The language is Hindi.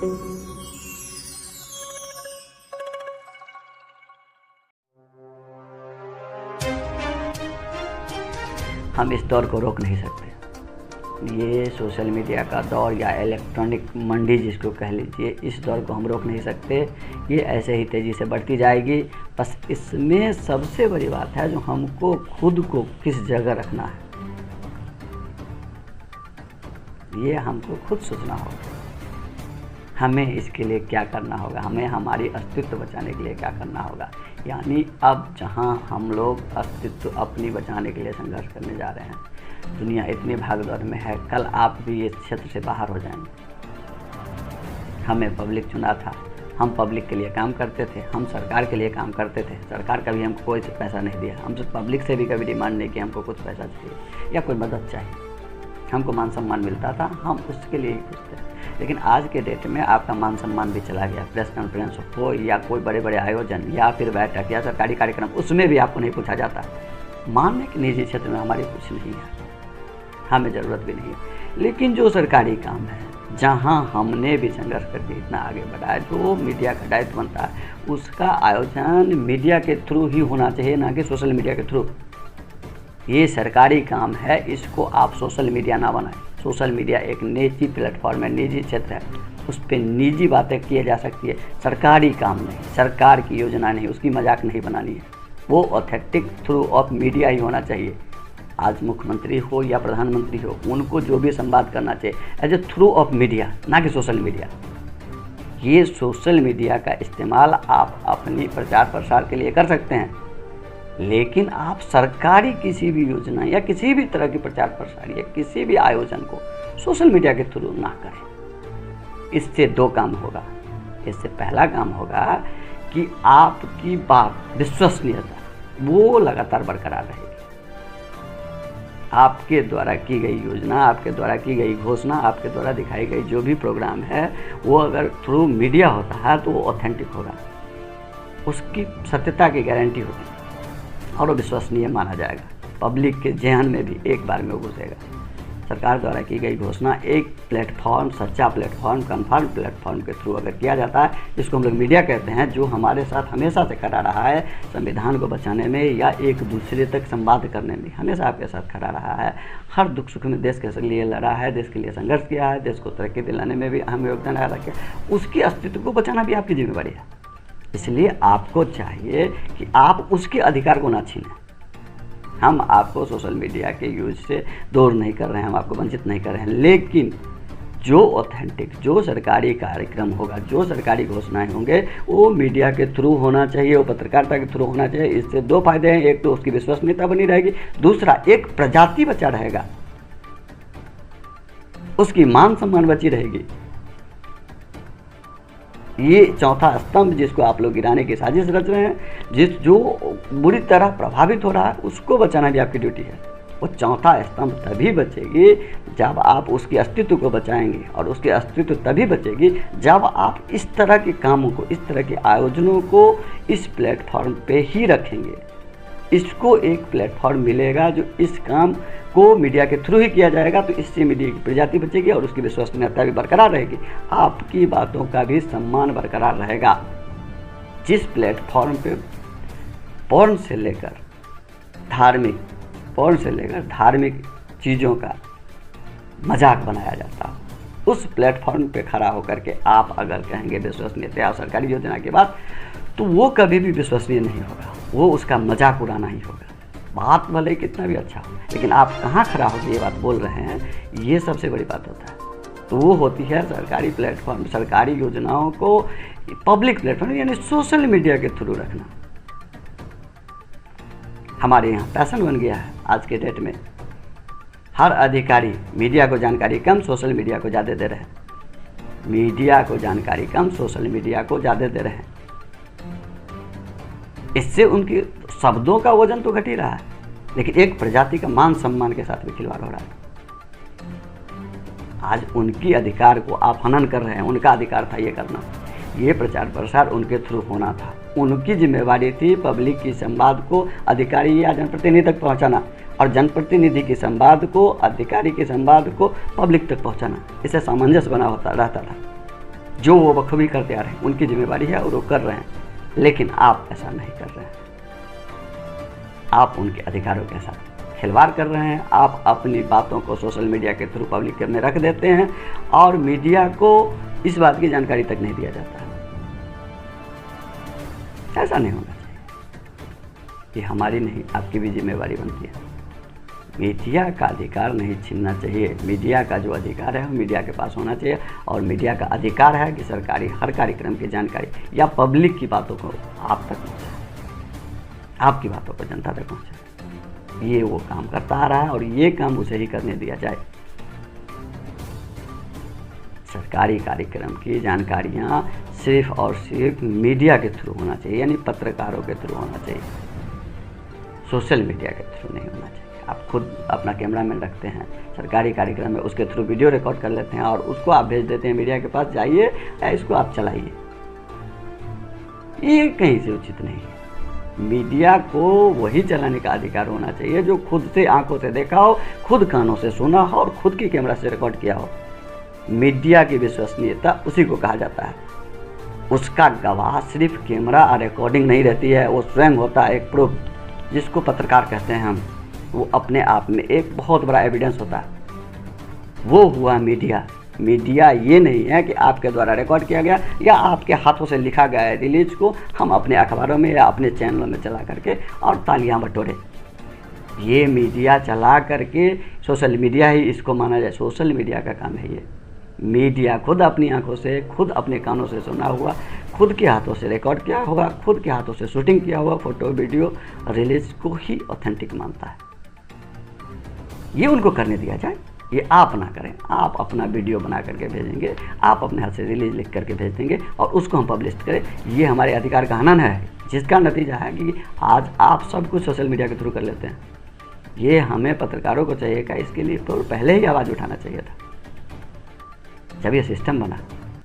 हम इस दौर को रोक नहीं सकते। ये सोशल मीडिया का दौर या इलेक्ट्रॉनिक मंडी जिसको कह लीजिए, इस दौर को हम रोक नहीं सकते। ये ऐसे ही तेज़ी से बढ़ती जाएगी। बस इसमें सबसे बड़ी बात है जो हमको खुद को किस जगह रखना है, ये हमको खुद सोचना होगा। हमें इसके लिए क्या करना होगा, हमें हमारी अस्तित्व बचाने के लिए क्या करना होगा। यानी अब जहां हम लोग अस्तित्व अपनी बचाने के लिए संघर्ष करने जा रहे हैं, दुनिया इतनी भागदौड़ में है, कल आप भी इस क्षेत्र से बाहर हो जाएंगे। हमें पब्लिक चुना था, हम पब्लिक के लिए काम करते थे, हम सरकार के लिए काम करते थे। सरकार का भी हमको कोई पैसा नहीं दिया, हम पब्लिक से भी कभी डिमांड नहीं कि हमको कुछ पैसा चाहिए या कोई मदद चाहिए। हमको मान सम्मान मिलता था, हम उसके लिए ही खुश थे। लेकिन आज के डेट में आपका मान सम्मान भी चला गया। प्रेस कॉन्फ्रेंस हो या कोई बड़े बड़े आयोजन या फिर बैठक या सरकारी कार्यक्रम, उसमें भी आपको नहीं पूछा जाता। मानने के निजी क्षेत्र में हमारी कुछ नहीं है, हमें ज़रूरत भी नहीं है। लेकिन जो सरकारी काम है, जहां हमने भी संघर्ष करके इतना आगे बढ़ा है, जो मीडिया का दायित्व बनता है, उसका आयोजन मीडिया के थ्रू ही होना चाहिए, ना कि सोशल मीडिया के थ्रू। ये सरकारी काम है, इसको आप सोशल मीडिया ना बनाएं। सोशल मीडिया एक निजी प्लेटफॉर्म है, निजी क्षेत्र है, उस पर निजी बातें की जा सकती है, सरकारी काम नहीं, सरकार की योजना नहीं, उसकी मजाक नहीं बनानी है। वो ऑथेंटिक थ्रू ऑफ मीडिया ही होना चाहिए। आज मुख्यमंत्री हो या प्रधानमंत्री हो, उनको जो भी संवाद करना चाहिए as a through of media, ना कि सोशल मीडिया। ये सोशल मीडिया का इस्तेमाल आप अपनी प्रचार प्रसार के लिए कर सकते हैं, लेकिन आप सरकारी किसी भी योजना या किसी भी तरह की प्रचार प्रसार या किसी भी आयोजन को सोशल मीडिया के थ्रू ना करें। इससे दो काम होगा। इससे पहला काम होगा कि आपकी बात, विश्वसनीयता, वो लगातार बरकरार रहेगी। आपके द्वारा की गई योजना, आपके द्वारा की गई घोषणा, आपके द्वारा दिखाई गई जो भी प्रोग्राम है, वो अगर थ्रू मीडिया होता है तो वो ऑथेंटिक होगा, उसकी सत्यता की गारंटी होगी और वो विश्वसनीय माना जाएगा। पब्लिक के ज़हन में भी एक बार में वो घुसेगा। सरकार द्वारा की गई घोषणा एक प्लेटफॉर्म, सच्चा प्लेटफॉर्म, कन्फर्म प्लेटफॉर्म के थ्रू अगर किया जाता है, जिसको हम लोग मीडिया कहते हैं, जो हमारे साथ हमेशा से खड़ा रहा है संविधान को बचाने में या एक दूसरे तक संवाद करने में, हमेशा आपके साथ खड़ा रहा है, हर दुख सुख में देश के लिए लड़ा है, देश के लिए संघर्ष किया है, देश को तरक्की दिलाने में भी अहम योगदान अदा किया, उसके अस्तित्व को बचाना भी आपकी जिम्मेदारी है। इसलिए आपको चाहिए कि आप उसके अधिकार को ना छीनें। हम आपको सोशल मीडिया के यूज से दूर नहीं कर रहे हैं, हम आपको वंचित नहीं कर रहे हैं, लेकिन जो ऑथेंटिक, जो सरकारी कार्यक्रम होगा, जो सरकारी घोषणाएं होंगे, वो मीडिया के थ्रू होना चाहिए, वो पत्रकारिता के थ्रू होना चाहिए। इससे दो फायदे हैं, एक तो उसकी विश्वसनीयता बनी रहेगी, दूसरा एक प्रजाति बचा रहेगा, उसकी मान सम्मान बची रहेगी। ये चौथा स्तंभ जिसको आप लोग गिराने की साजिश रच रहे हैं, जो बुरी तरह प्रभावित हो रहा है, उसको बचाना भी आपकी ड्यूटी है। वो चौथा स्तंभ तभी बचेगी जब आप उसके अस्तित्व को बचाएंगे, और उसके अस्तित्व तभी बचेगी जब आप इस तरह के कामों को, इस तरह के आयोजनों को इस प्लेटफॉर्म पे ही रखेंगे। इसको एक प्लेटफॉर्म मिलेगा जो इस काम को मीडिया के थ्रू ही किया जाएगा, तो इससे मीडिया की प्रजाति बचेगी और उसकी विश्वसनीयता भी बरकरार रहेगी, आपकी बातों का भी सम्मान बरकरार रहेगा। जिस प्लेटफॉर्म पे पॉर्न से लेकर धार्मिक चीज़ों का मजाक बनाया जाता, उस प्लेटफॉर्म पे खड़ा होकर के आप अगर कहेंगे विश्वसनीयता और सरकारी योजना की बात, तो वो कभी भी विश्वसनीय नहीं होगा, वो उसका मजाक उड़ाना ही होगा। बात भले कितना भी अच्छा हो, लेकिन आप कहाँ खड़ा होकर ये बात बोल रहे हैं, ये सबसे बड़ी बात होता है। तो वो होती है सरकारी प्लेटफॉर्म, सरकारी योजनाओं को पब्लिक प्लेटफॉर्म यानी सोशल मीडिया के थ्रू रखना। हमारे यहाँ पैशन बन गया है आज के डेट में, हर अधिकारी मीडिया को जानकारी कम, सोशल मीडिया को ज़्यादा दे रहे हैं। मीडिया को जानकारी कम, सोशल मीडिया को ज़्यादा दे रहे हैं। इससे उनके शब्दों का वजन तो घट ही रहा है, लेकिन एक प्रजाति का मान सम्मान के साथ भी खिलवाड़ हो रहा है। आज उनकी अधिकार को आप हनन कर रहे हैं, उनका अधिकार था ये करना, ये प्रचार प्रसार उनके थ्रू होना था, उनकी जिम्मेवारी थी पब्लिक की संवाद को अधिकारी या जनप्रतिनिधि तक पहुंचाना, और जनप्रतिनिधि की संवाद को, अधिकारी के संवाद को पब्लिक तक पहुंचाना। इससे सामंजस्य बना होता रहता था। जो वो बखूबी करते आ रहे हैं, उनकी जिम्मेदारी है और वो कर रहे हैं, लेकिन आप ऐसा नहीं कर रहे हैं। आप उनके अधिकारों के साथ खिलवाड़ कर रहे हैं। आप अपनी बातों को सोशल मीडिया के थ्रू पब्लिक में रख देते हैं और मीडिया को इस बात की जानकारी तक नहीं दिया जाता है। ऐसा नहीं होना चाहिए। ये हमारी नहीं, आपकी भी जिम्मेवारी बनती है। मीडिया का अधिकार नहीं छीनना चाहिए। मीडिया का जो अधिकार है वो मीडिया के पास होना चाहिए, और मीडिया का अधिकार है कि सरकारी हर कार्यक्रम की जानकारी या पब्लिक की बातों को आप तक पहुँचाए, आपकी बातों को जनता तक पहुँचाए। ये वो काम करता आ रहा है और ये काम उसे ही करने दिया जाए। सरकारी कार्यक्रम की जानकारियाँ सिर्फ और सिर्फ मीडिया के थ्रू होना चाहिए, यानी पत्रकारों के थ्रू होना चाहिए, सोशल मीडिया के थ्रू नहीं होना चाहिए। आप खुद अपना कैमरामैन रखते हैं सरकारी कार्यक्रम में, उसके थ्रू वीडियो रिकॉर्ड कर लेते हैं और उसको आप भेज देते हैं मीडिया के पास, जाइए या इसको आप चलाइए। ये कहीं से उचित नहीं है। मीडिया को वही चलाने का अधिकार होना चाहिए जो खुद से आंखों से देखा हो, खुद कानों से सुना हो और खुद की कैमरा से रिकॉर्ड किया हो। मीडिया की विश्वसनीयता उसी को कहा जाता है। उसका गवाह सिर्फ कैमरा और रिकॉर्डिंग नहीं रहती है, वो स्वयं होता है एक प्रूफ, जिसको पत्रकार कहते हैं हम। वो अपने आप में एक बहुत बड़ा एविडेंस होता है। वो हुआ मीडिया। मीडिया ये नहीं है कि आपके द्वारा रिकॉर्ड किया गया या आपके हाथों से लिखा गया है रिलीज को हम अपने अखबारों में या अपने चैनलों में चला करके और तालियां बटोरे। ये मीडिया चला करके सोशल मीडिया ही इसको माना जाए। सोशल मीडिया का काम है ये। मीडिया खुद अपनी आंखों से, खुद अपने कानों से सुना हुआ, खुद के हाथों से रिकॉर्ड किया होगा, खुद के हाथों से शूटिंग किया हुआ फोटो वीडियो रिलीज को ही ऑथेंटिक मानता है। ये उनको करने दिया जाए, ये आप ना करें। आप अपना वीडियो बना करके भेजेंगे, आप अपने हाथ से रिलीज लिख करके भेज देंगे और उसको हम पब्लिश करें। ये हमारे अधिकार का हनन है, जिसका नतीजा है कि आज आप सब कुछ सोशल मीडिया के थ्रू कर लेते हैं। ये हमें पत्रकारों को चाहिए कि इसके लिए तो पहले ही आवाज़ उठाना चाहिए था जब ये सिस्टम बना।